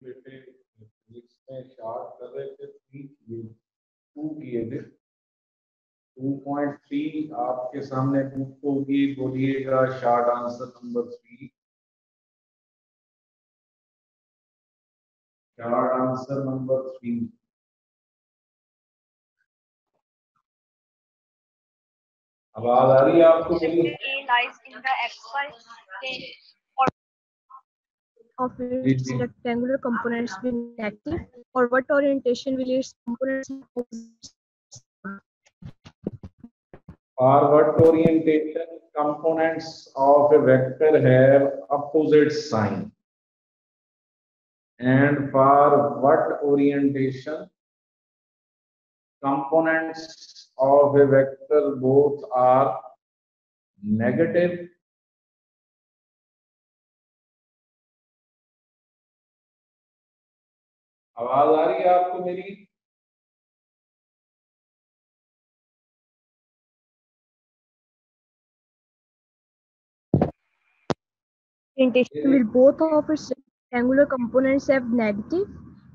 बेटे फिजिक्स में शार्ट कर रहे थे 3 किए 2 किए थे 2.3 आपके सामने बुक होगी। बोलिएगा short answer number 3। Short answer number 3। आवाज आ रही है आपको मेरी? A lies in the xy plane of its rectangular components being active, or what orientation will its components Forward orientation components of a vector have opposite sign. And for what orientation components of a vector both are negative? आवाज आ रही है आपको मेरी? orientation will both of its rectangular components have negative?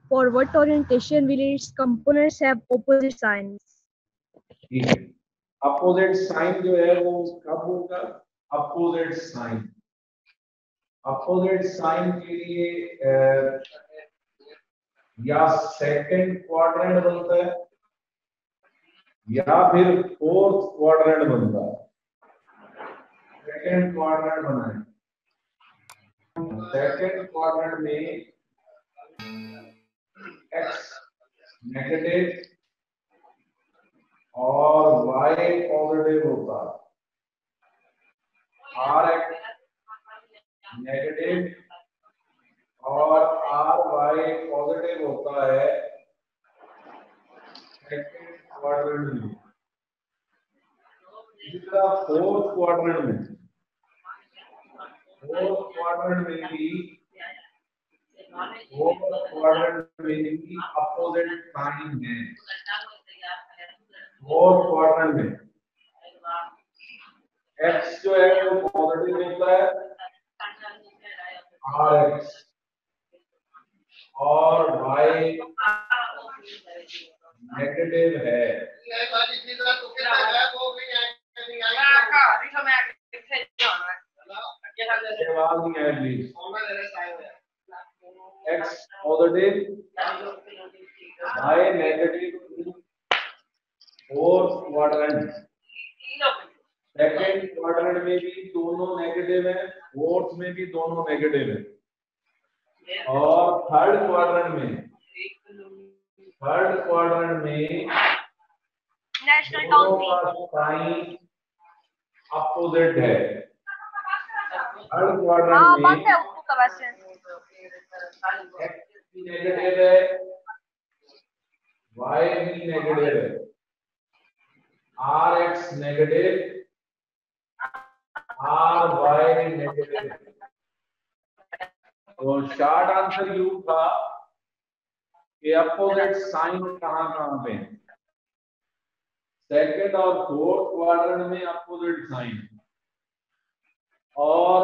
For what orientation will its components have opposite signs? ठीक है। Opposite sign जो है वो कब होगा? अपोजिट साइन के लिए या सेकंड क्वाड्रेंट बनता है या फिर फोर्थ क्वाड्रेंट बनता है। सेकंड क्वाड्रेंट बना है। सेकंड क्वाड्रेंट में एक्स नेगेटिव और वाई पॉजिटिव होता है। आर एक्स नेगेटिव और आर वाई पॉजिटिव होता है सेकंड क्वाड्रेंट में। इसी तरह फोर्थ क्वाड्रेंट में भी अपोजिट साइन है। फोर्थ क्वाड्रेंट में एक्स जो है वो पॉजिटिव होता है आर एक्स और वाई नेगेटिव है। X positive Y negative fourth quadrant. Second quadrant में भी दोनों नेगेटिव है, फोर्थ में भी दोनों नेगेटिव है और थर्ड क्वाड्रेंट में दोनों का साइन अपोजिट है। थर्ड क्वाड्रेंट में एक्स भी नेगेटिव है, वाई भी नेगेटिव है, or X negative, or Y negative. तो शॉर्ट आंसर यू था कि अपोजिट साइन कहां पे? सेकंड और फोर्थ क्वाड्रेंट में अपोजिट साइन और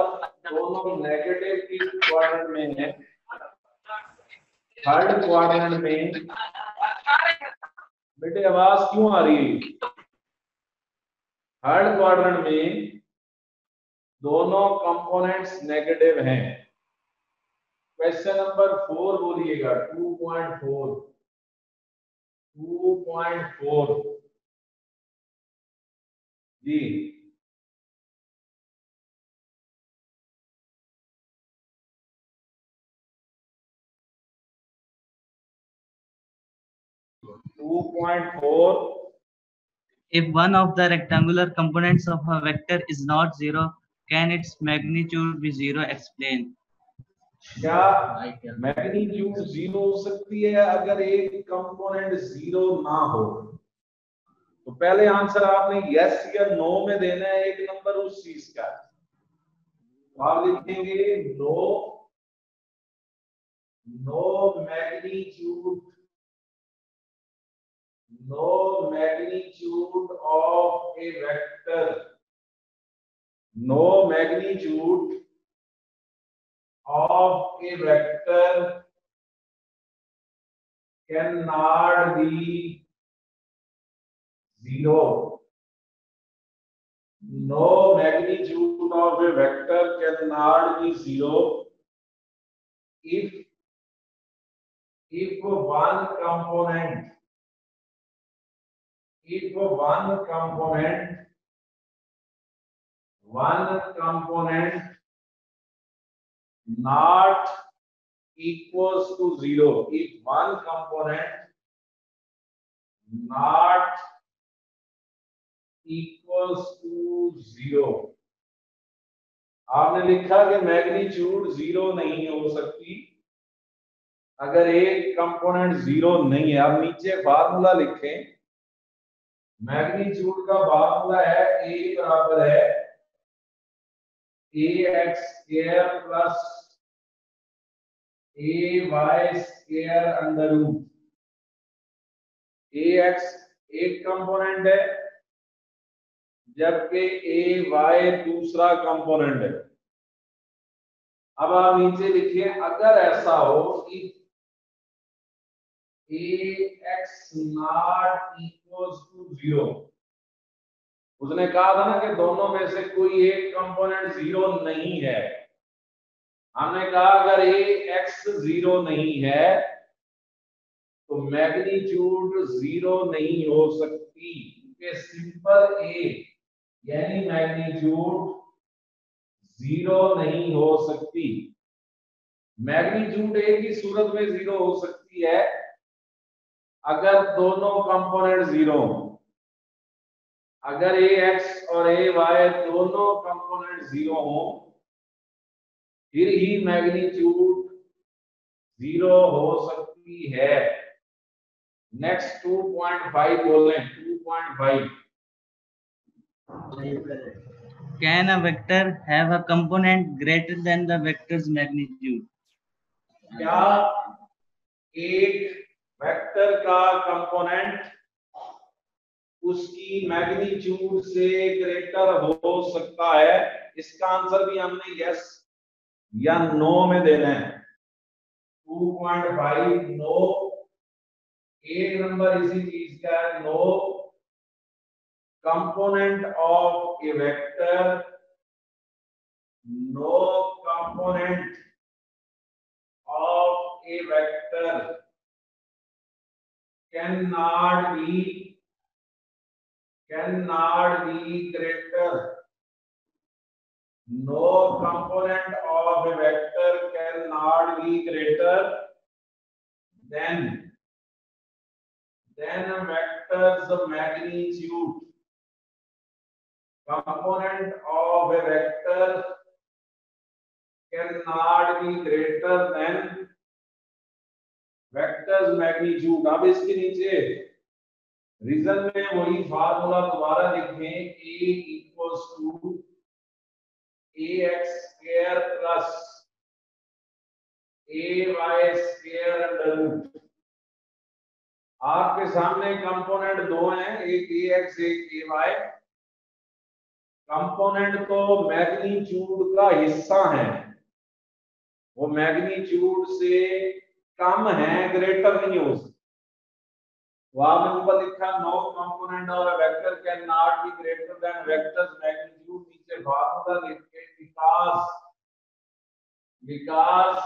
दोनों नेगेटिव की क्वाड्रेंट में है। थर्ड क्वाड्रेंट में बेटे आवाज क्यों आ रही है? थर्ड क्वाड्रेंट में दोनों कंपोनेंट्स नेगेटिव हैं। क्वेश्चन नंबर 4 बोलिएगा। 2.4 जी। If one of the rectangular components of a vector is not zero, can its magnitude be zero? Explain. क्या मैग्नीट्यूड जीरो हो सकती है अगर एक कंपोनेंट जीरो ना हो? तो पहले आंसर आपने यस या नो में देना है। एक नंबर उस चीज का आप लिखेंगे no magnitude of a vector. No magnitude of a vector cannot be zero. No magnitude of a vector cannot be zero if one component not equals to zero. If one component not equals to zero, आपने लिखा कि magnitude zero नहीं हो सकती अगर एक component zero नहीं है। अब नीचे फार्मूला लिखें। मैग्नीट्यूड का फार्मूला है a बराबर है ax square plus ay square under root. ax एक कंपोनेंट है जबकि ay दूसरा कंपोनेंट है। अब आप नीचे लिखिए अगर ऐसा हो कि ax not equals to zero. उसने कहा था ना कि दोनों में से कोई एक कंपोनेंट जीरो नहीं है। हमने कहा अगर ax जीरो नहीं है तो मैग्नीट्यूड जीरो नहीं हो सकती क्योंकि सिंपल a यानी मैग्नीट्यूड जीरो नहीं हो सकती। मैग्नीट्यूड a की सूरत में जीरो हो सकती है अगर दोनों कंपोनेंट जीरो हो। अगर ax और ay दोनों कंपोनेंट जीरो हो फिर ही मैग्नीट्यूड जीरो हो सकती है। नेक्स्ट 2.5 बोलें। 2.5 Can a vector have a component greater than the vector's magnitude? क्या एक वेक्टर का कंपोनेंट उसकी मैग्नीट्यूड से ग्रेटर हो सकता है? इसका आंसर भी हमने यस या नो में देना है। 2.5 नो। एक नंबर इसी चीज का है no. Component of a vector, no component of a vector cannot be greater. No component of a vector cannot be greater than a vector's magnitude. Component of a vector cannot be greater than vector's magnitude. अब इसके नीचे reason में वही formula दोबारा लिखें। a equals to ax square plus ay square under root. आपके सामने component दो हैं, एक ax एक ay। कंपोनेंट तो मैग्नीट्यूड का हिस्सा है, वो मैग्नीट्यूड से कम है, ग्रेटर नहीं हो सकता। तो आपने ऊपर लिखा नो कंपोनेंट और vector can not be greater than vectors magnitude. नीचे फार्मूला लिख के because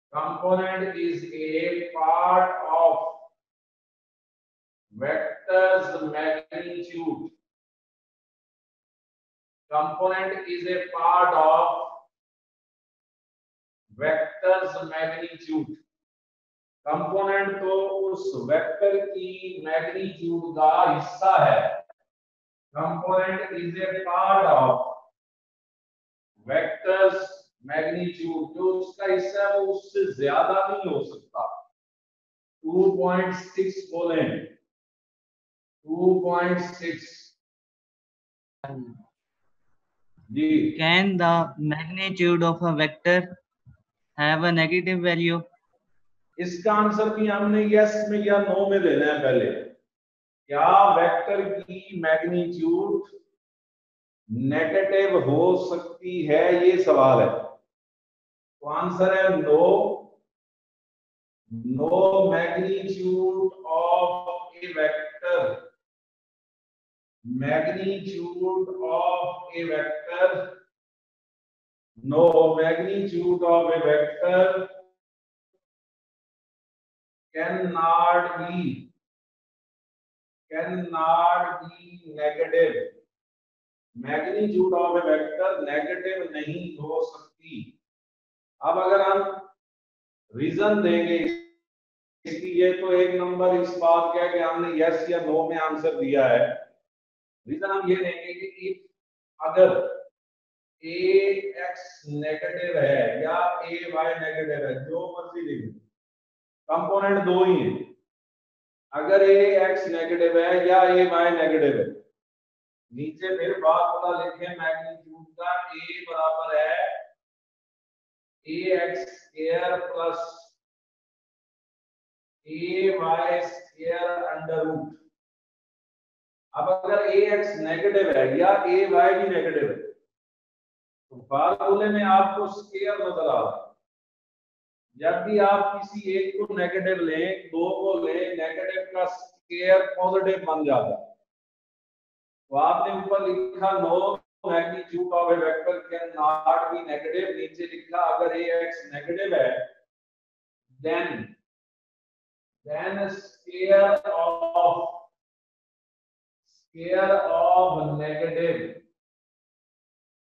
component is a part of vector's magnitude. Component is a part of vector's magnitude. Component तो उस वेक्टर की मैग्नीट्यूड का हिस्सा है। Component is a part of vectors magnitude. जो उसका हिस्सा है वो उससे ज्यादा नहीं हो सकता। 2.6 बोलें। 2.6 जी। Can the magnitude of a vector have a negative value? इसका आंसर भी हमने यस में या नो में देना है। पहले क्या वेक्टर की मैग्नीट्यूड नेगेटिव हो सकती है, ये सवाल है। तो आंसर है no, no magnitude of a vector, magnitude of a vector, no magnitude of a vector cannot be negative, magnitude of a vector negative नहीं हो सकती। अब अगर हम रीजन देंगे इसलिए, तो एक नंबर इस बात का कि हमने यस या नो में आंसर दिया है। रीजन हम ये देंगे कि अगर ax नेगेटिव है या ay नेगेटिव है, जो मर्जी लिख, कंपोनेंट दो ही है। अगर ax नेगेटिव है या ay नेगेटिव है, नीचे फिर बात पता लिखे मैग्नीट्यूड का, a बराबर है ax square plus ay square under root. अब अगर ax नेगेटिव है या ay भी नेगेटिव है, तो फार्मूले में आपको स्क्वायर नजर आ रहा है। जब भी आप किसी एक को नेगेटिव लें, दो को लें, नेगेटिव का स्क्वायर पॉजिटिव बन जाता है। तो आपने ऊपर लिखा no magnitude of a vector can not be negative, नीचे लिखा अगर ax नेगेटिव है देन स्क्वायर ऑफ नेगेटिव,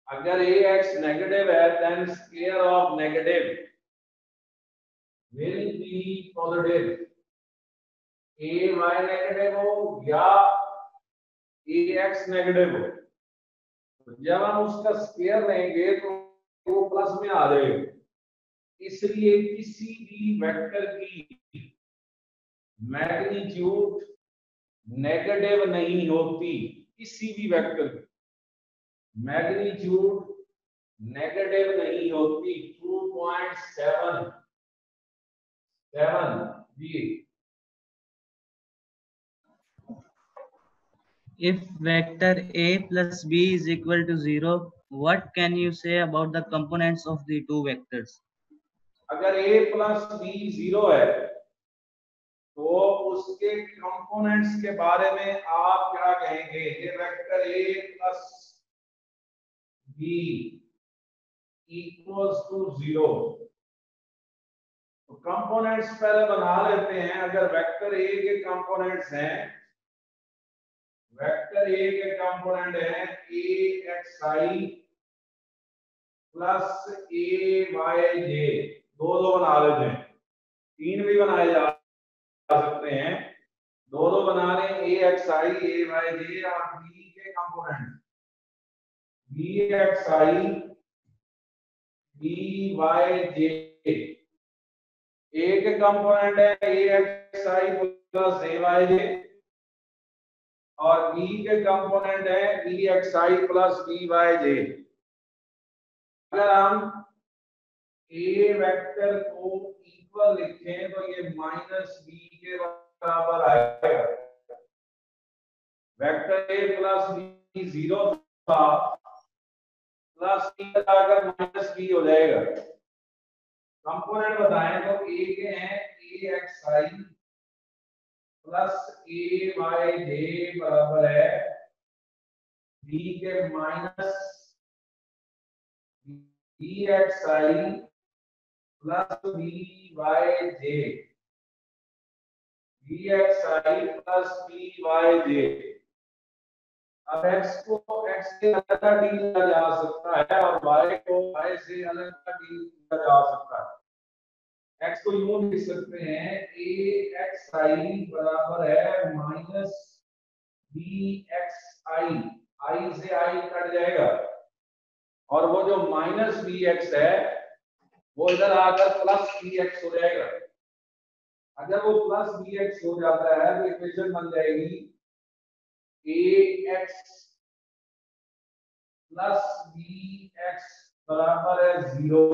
अगर ax नेगेटिव है then square of negative will be positive, ay negative हो या ax नेगेटिव हो। तो जब हम उसका स्क्वायर लेंगे तो वो प्लस में आ जाएगा। इसलिए किसी भी वेक्टर की मैग्नीट्यूड नेगेटिव नहीं होती, किसी भी वेक्टर की मैग्नीट्यूड नेगेटिव नहीं होती। 2.7 जी। If vector a plus b is equal to 0, what can you say about the components of the two vectors? अगर a plus b 0 है तो उसके कंपोनेंट्स के बारे में आप क्या कहेंगे? ये vector a plus b equals to 0, तो कंपोनेंट्स पहले बना लेते हैं। अगर वेक्टर a के कंपोनेंट्स हैं, वेक्टर a के कंपोनेंट है axi प्लस ayj, दो बना लेते हैं, तीन भी बनाए जा सकते हैं। दो बना रहे axi ayj और b के कंपोनेंट bxi byj। a के कंपोनेंट है axi प्लस ayj और b के कंपोनेंट है bxi प्लस byj। अगर हम a वेक्टर को इक्वल लिखें तो ये माइनस b के बराबर आएगा। वेक्टर a प्लस b 0 था, प्लस b लगाकर माइनस b हो जाएगा। कंपोनेंट बताएं तो a के हैं axi प्लस ayj बराबर है b के minus bxi plus byj, bxi plus byj। अब x को x से अलग डील किया जा सकता है और y को y से अलग डील किया जा सकता है। x को यूं लिख सकते हैं axi बराबर है माइनस bxi, i से i कट जाएगा और वो जो माइनस bx है वो इधर आकर प्लस bx हो जाएगा। अगर वो प्लस bx हो जाता है तो इक्वेशन बन जाएगी ax प्लस bx बराबर है 0।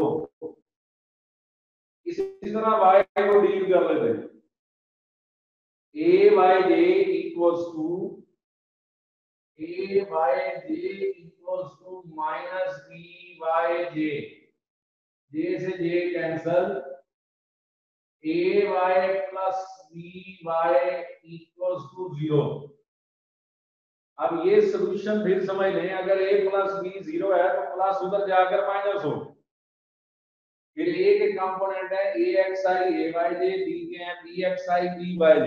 इसी तरह y को डील कर लेते हैं। ayj equals to ayj equals to minus B by J, J से J cancel, A Y plus B Y equals to 0। अब ये सोल्यूशन फिर समझ लें, अगर a प्लस बी 0 है तो प्लस उधर जाकर माइनस हो, फिर a के कंपोनेंट है a x i a y j, b के हैं b x i b y j,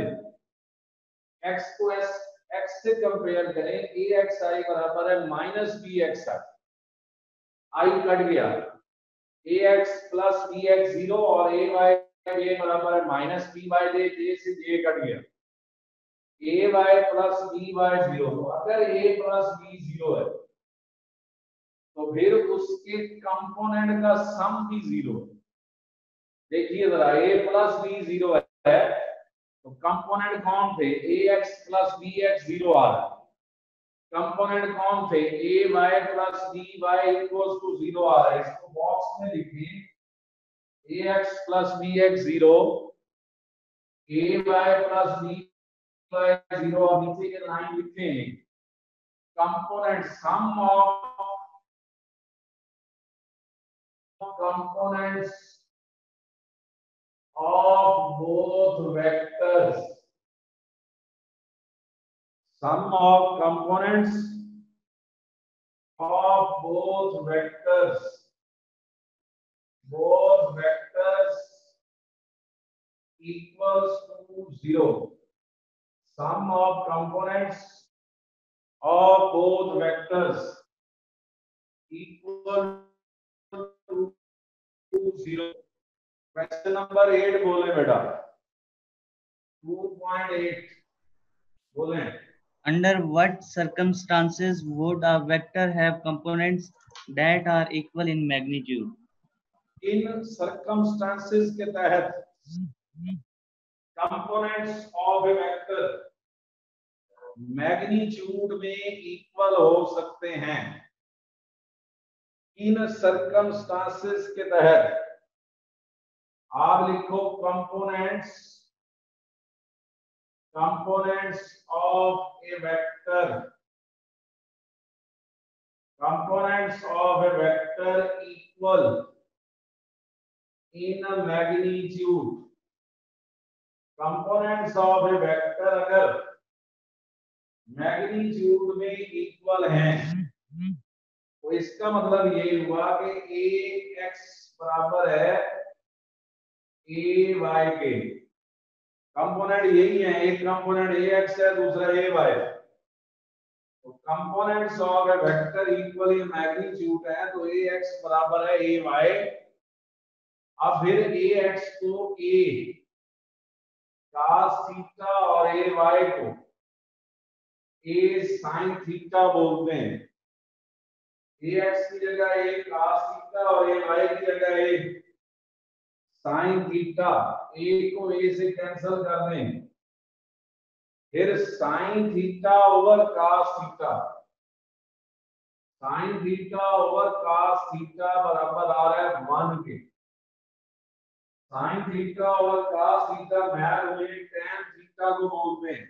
x को x से कंपेयर करें, a x i बराबर है minus b x i, i cut गया, a x plus b x 0 और a y j बराबर है minus b y j, j से j कट गया, a y plus b y 0। तो अगर a प्लस b 0 है तो फिर उसके कंपोनेंट का सम भी 0। देखिए जरा, a प्लस b 0 है तो कंपोनेंट कौन थे, ax प्लस bx 0 आ रहा है, कंपोनेंट कौन थे, ay plus by equals to 0 आ रहा है। इसको बॉक्स में लिखिए, ax plus bx 0, ay plus by 0, और नीचे के लाइन लिखते हैं component sum of components of both vectors, sum of components of both vectors equals to 0, sum of components of both vectors equal to 0। Question number 8 बोले बेटा, 2.8 बोले। Under what circumstances would a vector have components that are equal in magnitude? In circumstances के तहत components of a vector magnitude में equal हो सकते हैं। इन circumstances के तहत आप लिखो components of a vector, components of a vector equal in a magnitude, components of a vector अगर मैग्नीट्यूड में इक्वल हैं तो इसका मतलब ये हुआ कि ax बराबर है a y के, कंपोनेंट यही है, एक कंपोनेंट ax है, दूसरा ay है, तो components of a vector equal in magnitude है, तो ax बराबर है ay। अब फिर ax को a cos थीटा और ay को a sin थीटा बोलते हैं। ax की जगह a cos थीटा और ay की जगह a sin थीटा, a को a से कैंसिल कर दें, फिर sin theta over cos theta, sin theta over cos theta बराबर आ रहा है 1 के, sin theta over cos theta match में tan थीटा को बोलते हैं,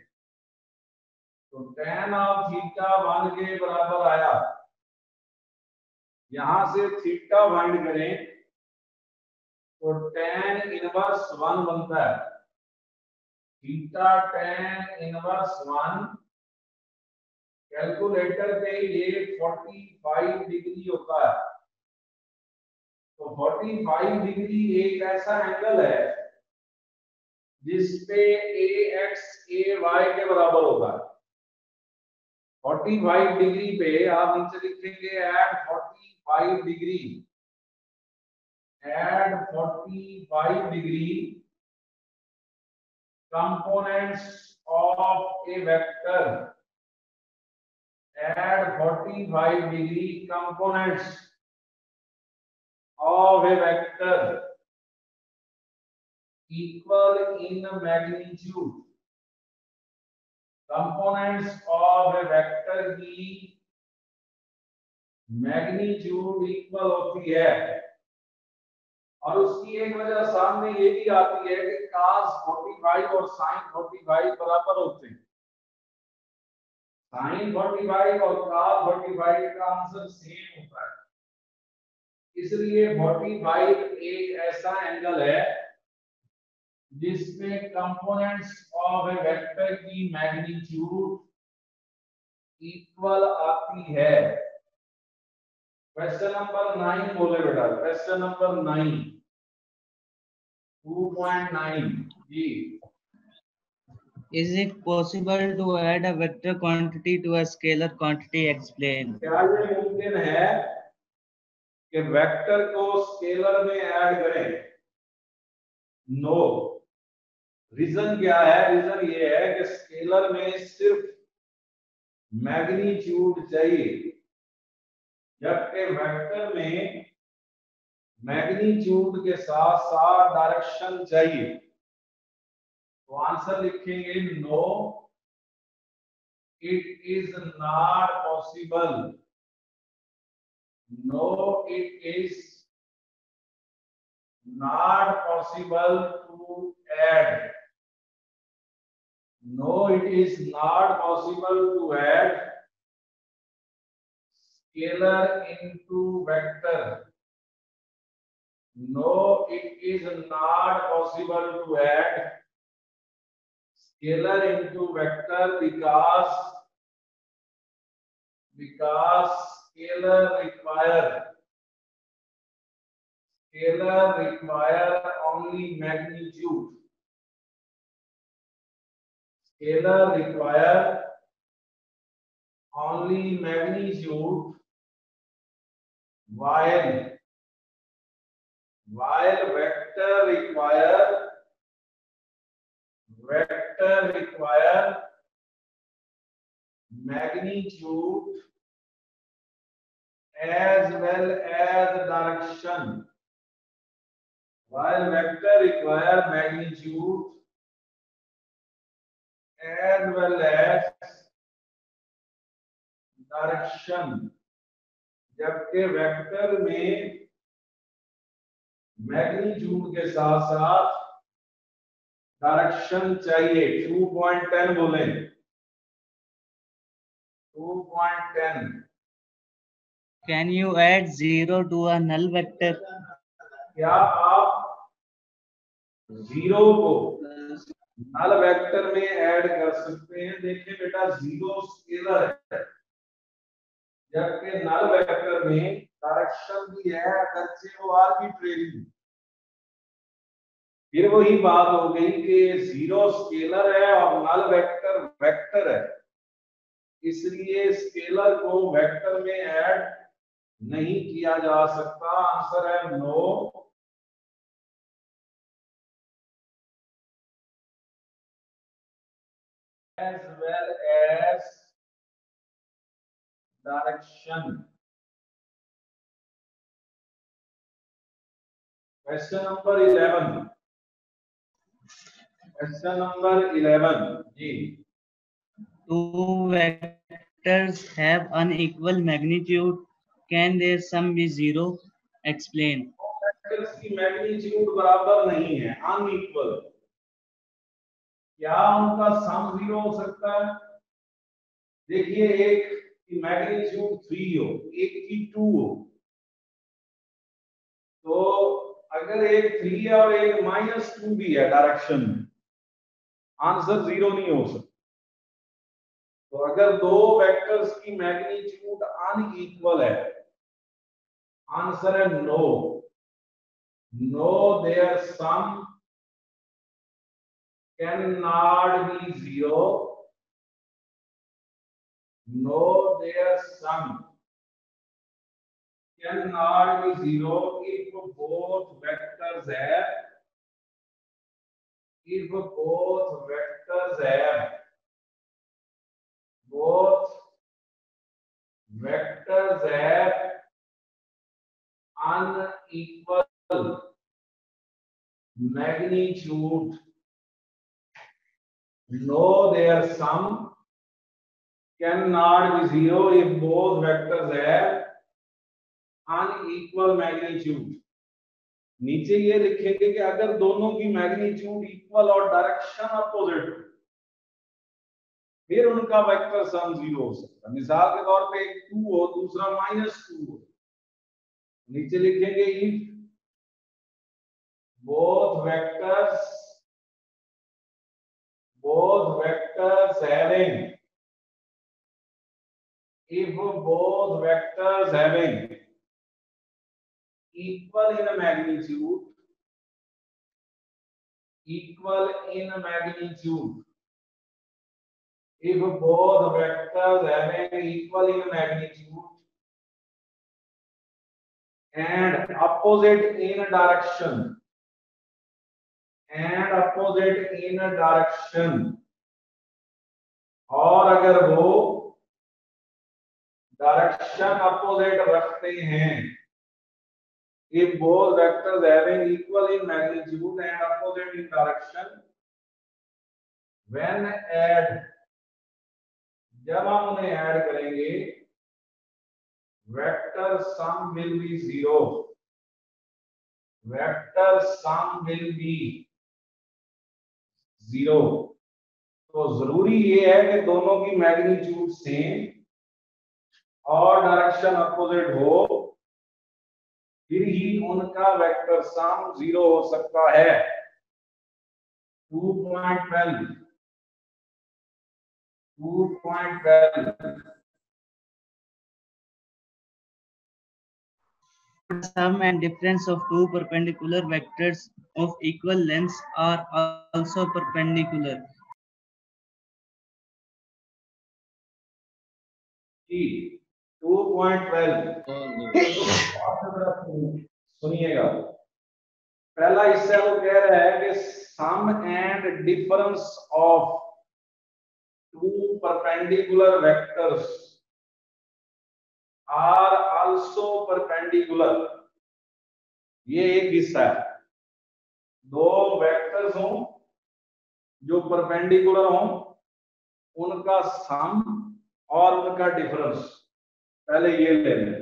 तो tan ऑफ थीटा 1 के बराबर आया। यहां से थीटा फाइंड करें तो tan इनवर्स 1 बनता है, थीटा tan इनवर्स 1, कैलकुलेटर पे ये 45 डिग्री होता है, तो 45 डिग्री एक ऐसा एंगल है जिसपे ax ay के बराबर होता है। 45 डिग्री पे आप नीचे लिखेंगे at 45 degree, at 45 degree components of a vector, add 45 degree components of a vector equal in magnitude, components of a vector की मैग्नीट्यूड इक्वल होती है, और उसकी एक वजह सामने ये भी आती है कि cos 45 और sin 45 बराबर होते हैं। साइन 45 और cos 45 का आंसर सेम होता है, इसलिए 45 एक ऐसा एंगल है जिसमें कंपोनेंट्स ऑफ ए वेक्टर की मैग्नीट्यूड इक्वल आती है। क्वेश्चन नंबर 9 बोले बेटा, क्वेश्चन नंबर 9 2.9 जी। Is it possible to add a vector quantity to a scalar quantity? Explain. क्या ये मुमकिन है कि वेक्टर को स्केलर में ऐड करें? नो। रीजन क्या है? रीजन ये है कि स्केलर में सिर्फ मैग्नीट्यूड चाहिए, जबकि वेक्टर में मैग्नीट्यूड के साथ साथ डायरेक्शन चाहिए। तो आंसर लिखेंगे no, it is not possible. No, it is not possible to add. No, it is not possible to add scalar into vector. No, it is not possible to add scalar into vector because scalar require only magnitude. Scalar require only magnitude, while vector require magnitude as well as direction. While vector require magnitude as well as direction, जबकि vector में magnitude के साथ साथ direction चाहिए। 2.10 बोले, 2.10। Can you add 0 to a null vector? क्या आप 0 को नल वेक्टर में ऐड कर सकते हैं? देखिए बेटा, 0 स्केलर है, जबकि नल वेक्टर में डायरेक्शन भी है, अगरचे वो आर्बिट्रेरी। फिर वही बात हो गई कि 0 स्केलर है और नल वेक्टर वेक्टर है, इसलिए स्केलर को वेक्टर में ऐड नहीं किया जा सकता। आंसर है no. As well as direction. Question number 11. Question number 11 जी। Two vectors have unequal magnitude. Can their sum be 0? Explain. Vectors की मैग्नीट्यूड बराबर नहीं है, अनइक्वल। क्या उनका सम 0 हो सकता है? देखिए, एक की मैग्नीट्यूड 3 हो, एक की 2 हो, तो अगर एक 3 है और एक -2 भी है डायरेक्शन में, आंसर 0 नहीं हो सकता। तो अगर दो वेक्टर्स की मैग्नीट्यूड अनइक्वल है, आंसर है no. No, their sum cannot be 0. No, their sum cannot be 0 if both vectors have unequal magnitude. No, their sum cannot be 0 if both vectors have unequal magnitude. नीचे ये लिखेंगे कि अगर दोनों की magnitude equal और direction opposite, फिर उनका वेक्टर सम 0 हो सकता है। मिसाल के तौर पे एक 2 हो, दूसरा -2 हो, नीचे लिखेंगे if both vectors having equal in magnitude if both vectors having equal in magnitude and opposite in direction और अगर वो डायरेक्शन अपोजिट रखते हैं, if both vectors having equal in magnitude and opposite in direction, when add, जब हम उन्हें add करेंगे, vector sum will be 0, vector sum will be 0। तो जरूरी ये है कि दोनों की मैग्नीट्यूड सेम और डायरेक्शन अपोजिट हो, फिर ही उनका वेक्टर सम 0 हो सकता है। 2.12 Sum and difference of two perpendicular vectors of equal lengths are also perpendicular. 2.12 सुनिएगा, पहला हिस्सा वो कह रहा है कि sum and difference of two perpendicular vectors are also perpendicular. ये एक हिस्सा है, दो वेक्टर्स हों जो परपेंडिकुलर हों, उनका सम और उनका डिफरेंस, पहले ये ले लें।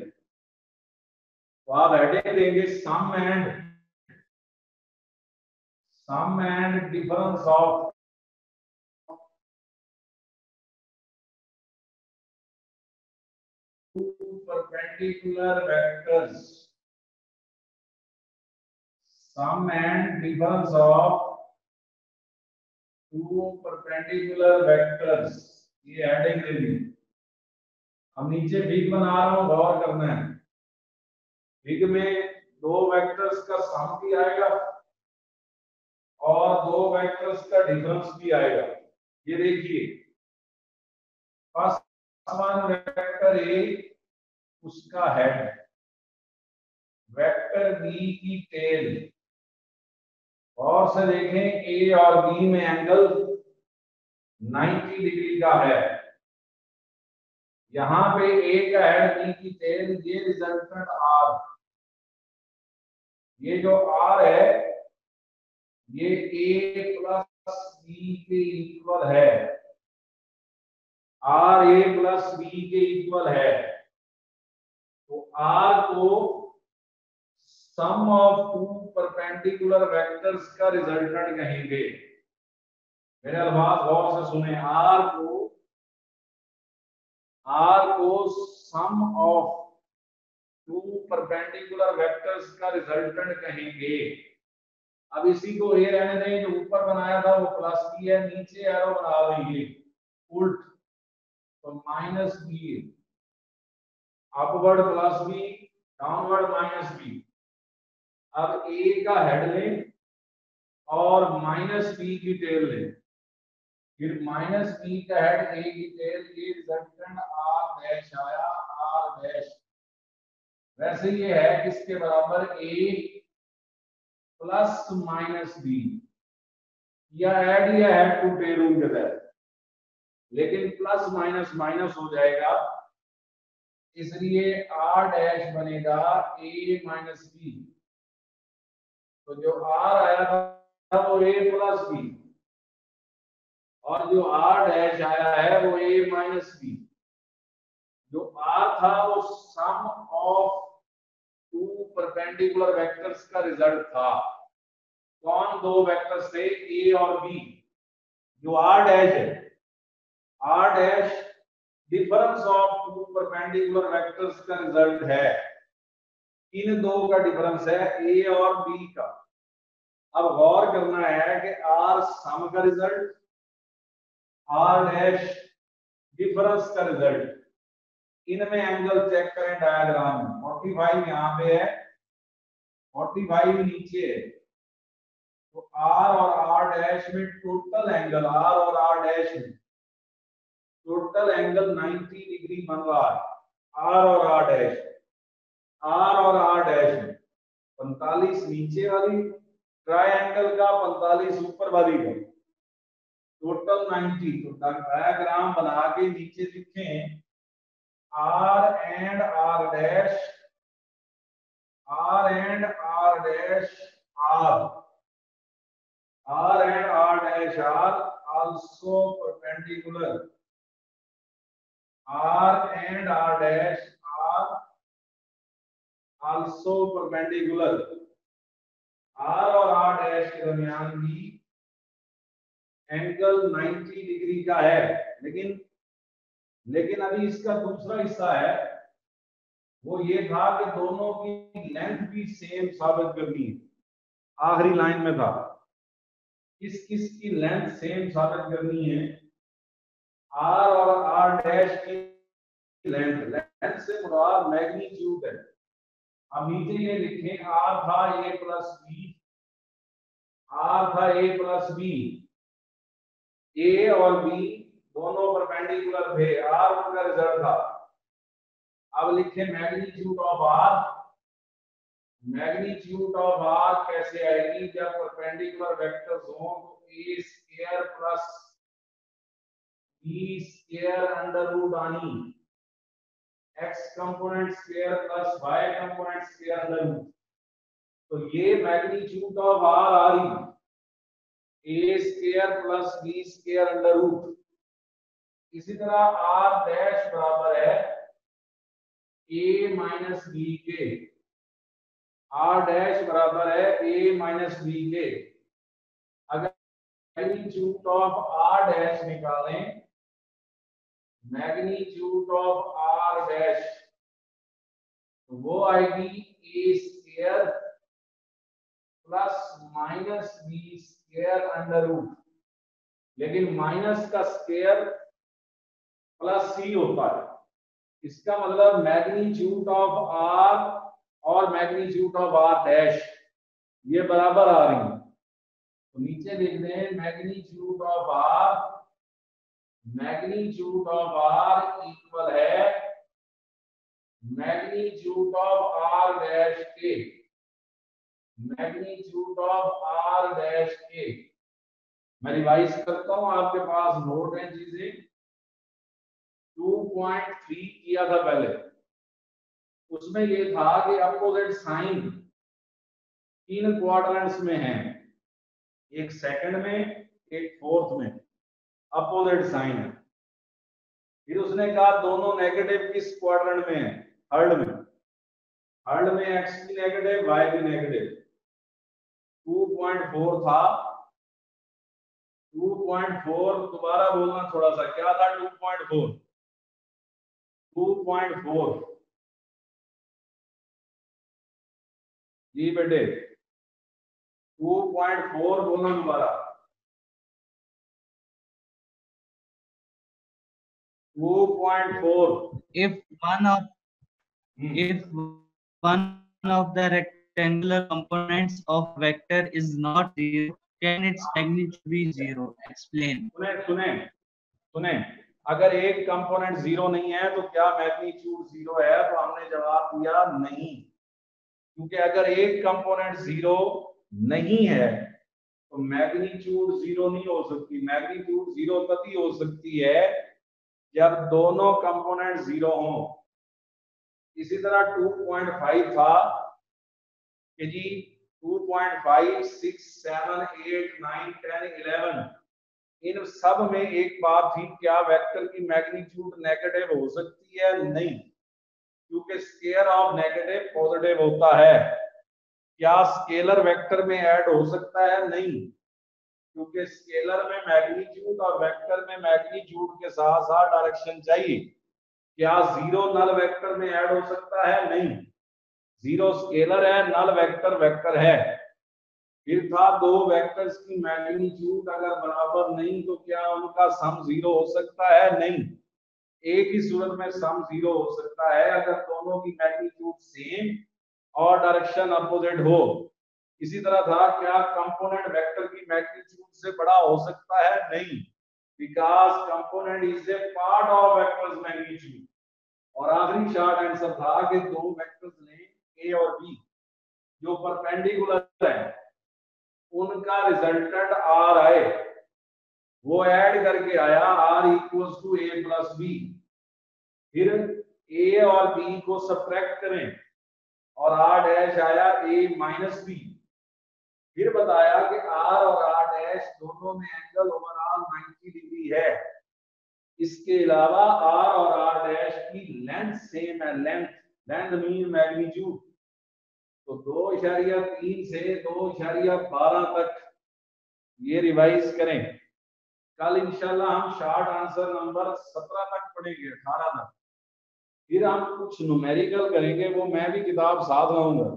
तो आप हेडिंग देंगे sum and difference of perpendicular vectors, sum and difference of two perpendicular vectors, ये हेडिंग देनी। हम नीचे फिग बना रहा हूं, गौर करना है। फिग में दो वेक्टर्स का सम भी आएगा और दो वेक्टर्स का डिफरेंस भी आएगा। ये देखिए, फर्स्ट वन वेक्टर ए, उसका हेड, वेक्टर बी की टेल, और से देखें ए और बी में एंगल 90 डिग्री का है। यहां पे ए का हेड, बी की टेल, ये रिजल्टेंट आर, ये जो आर है ये ए प्लस बी के इक्वल है, आर ए प्लस बी के इक्वल है। तो आर को सम ऑफ टू परपेंडिकुलर वेक्टर्स का रिजल्टेंट कहेंगे। मेरे अल्फाज गौर से सुने, आर को सम ऑफ टू परपेंडिकुलर वेक्टर्स का रिजल्टेंट कहेंगे। अब इसी को ए रहने दें, जो ऊपर बनाया था वो प्लस बी है, नीचे एरो बना देंगे उल्ट, तो minus B, upward plus B, downward minus B. अब ए का हेड लें और माइनस बी की टेल लें, फिर माइनस बी का हेड, ए की टेल, ये रिजल्टेंट आर डैश आया, आर डैश। वैसे ये है किसके बराबर, ए प्लस माइनस बी, या ऐड या हैड टू टेल रूल के तहत, लेकिन प्लस माइनस माइनस हो जाएगा, इसलिए आर डैश बनेगा ए माइनस बी। तो जो आर आया था वो ए प्लस बी, और जो आर डैश आया है वो ए माइनस बी। जो आर था वो sum of two perpendicular vectors का रिजल्ट था। कौन दो वेक्टर्स थे, ए और बी। जो आर डैश है, R dash difference of two perpendicular vectors का रिजल्ट है। इन दो का डिफरेंस है ए और बी का। अब गौर करना है कि आर सम का रिजल्ट, आर डैश डिफरेंस का रिजल्ट, इनमें एंगल चेक करें डायग्राम में। 45 यहाँ पे है, 45 नीचे है, तो आर और आर डैश में टोटल एंगल, आर और आर डैश में टोटल एंगल 90 डिग्री बन रहा है। आर और आर डैश, आर और आर डैश में 45 नीचे वाली ट्रायंगल का, 45 ऊपर वाली का, टोटल 90। तो डायग्राम बना के नीचे लिखें R and R dash, R and R dash R, R and R dash are also perpendicular. R and R dash are also perpendicular. R और R dash के दरमियान भी एंगल 90 डिग्री का है, लेकिन अभी इसका दूसरा हिस्सा है, वो ये था कि दोनों की लेंथ भी सेम साबित करनी है। आखिरी लाइन में था किस किस की लेंथ सेम साबित करनी है। आर और आर डैश की लेंथ, लेंथ से मुराद मैग्नीट्यूड है। अब नीचे ये लिखें आर था ए प्लस बी, आर था ए प्लस बी, ए और बी दोनों परपेंडिकुलर थे, आर उनका रिजल्ट था। अब लिखें magnitude of R. Magnitude of R कैसे आएगी? जब परपेंडिकुलर वेक्टर्स हो तो A square plus B square under root आनी, X component square plus Y component square under root. तो ये मैग्नीट्यूड ऑफ आर आ रही A square plus B square under root. इसी तरह आर डैश बराबर है ए माइनस बी के, आर डैश बराबर है ए माइनस बी के। अगर मैग्नीट्यूड ऑफ आर डैश निकालें, मैग्नीट्यूड ऑफ आर डैश, तो वो आएगी A square plus minus B square under root, लेकिन माइनस का स्क्वायर प्लस सी होता है। इसका मतलब मैग्नीट्यूड ऑफ आर और मैग्नीट्यूड ऑफ आर डैश ये बराबर आ रही है। तो नीचे लिख दें magnitude of R, magnitude of R equal है मैग्नीट्यूड ऑफ आर डैश के, मैग्नीट्यूड ऑफ आर डैश के। मैं रिवाइज करता हूं, आपके पास नोट है चीजें। 2.3 किया था पहले, उसमें ये था कि अपोजिट साइन 3 क्वाड्रेंट्स में है, एक सेकंड में एक फोर्थ में अपोजिट साइन है। फिर उसने कहा दोनों नेगेटिव किस क्वाड्रेंट में है? थर्ड में। थर्ड में एक्स भी नेगेटिव वाई भी नेगेटिव। 2.4 था, 2.4 दोबारा बोलना थोड़ा सा, क्या था 2.4? 2.4 जी बेटे, 2.4 बोलना दोबारा। 2.4 If one of the rectangular components of vector is not zero, can its magnitude be zero? Explain. सुने, अगर एक कंपोनेंट जीरो नहीं है तो क्या मैग्नीट्यूड जीरो है? तो हमने जवाब दिया नहीं, क्योंकि अगर एक कंपोनेंट जीरो नहीं है तो मैग्नीट्यूड जीरो नहीं हो सकती। मैग्नीट्यूड जीरो तभी हो सकती है जब दोनों कंपोनेंट जीरो हों। इसी तरह 2.5 था कि जी 2.5, 6, 7, 8, 9, 10, 11, इन सब में एक बात थी, क्या वेक्टर की मैग्नीट्यूड नेगेटिव हो सकती है? नहीं, क्योंकि स्केयर ऑफ नेगेटिव पॉजिटिव होता है। क्या स्केलर वेक्टर में ऐड हो सकता है? नहीं। क्योंकि स्केलर में मैग्नीट्यूड और वेक्टर में मैग्नीट्यूड के साथ साथ डायरेक्शन चाहिए। क्या जीरो नल वेक्टर में ऐड हो सकता है? नहीं, जीरो स्केलर है, नल वेक्टर वेक्टर है। फिर था दो वेक्टर्स की मैग्नीट्यूड अगर बराबर नहीं तो क्या उनका सम जीरो हो सकता है? नहीं, एक ही सूरत में सम जीरो हो सकता है अगर दोनों की मैग्नीट्यूड सेम और डायरेक्शन अपोजिट हो। इसी तरह था क्या कंपोनेंट वेक्टर की मैग्नीट्यूड से बड़ा हो सकता है? नहीं, because component is a part of vectors magnitude. और आखिरी शॉर्ट आंसर था कि दो वेक्टर्स लें ए और बी जो परपेंडिकुलर है, उनका रिजल्टेंट आर आए, वो ऐड करके आया R equals to A plus B. फिर ए और बी को सब्ट्रैक्ट करें और आर डैश आया ए माइनस बी। फिर बताया कि आर और आर डैश दोनों में एंगल ओवरऑल 90 डिग्री है। इसके अलावा आर और आर डैश की लेंथ सेम है, लेंथ मीन मैग्नीट्यूड। तो 2.3 से 2.12 तक ये रिवाइज करें। कल इंशाल्लाह हम शॉर्ट आंसर नंबर 17 तक पढ़ेंगे, 18 तक। फिर हम कुछ न्यूमेरिकल करेंगे, वो मैं भी किताब साथ लाऊंगा।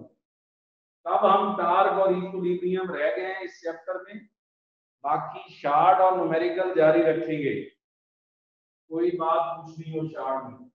तब हम टार्क और इक्विलिब्रियम रह गए हैं इस चैप्टर में, बाकी शॉर्ट और न्यूमेरिकल जारी रखेंगे। कोई बात पूछनी हो शॉर्ट में?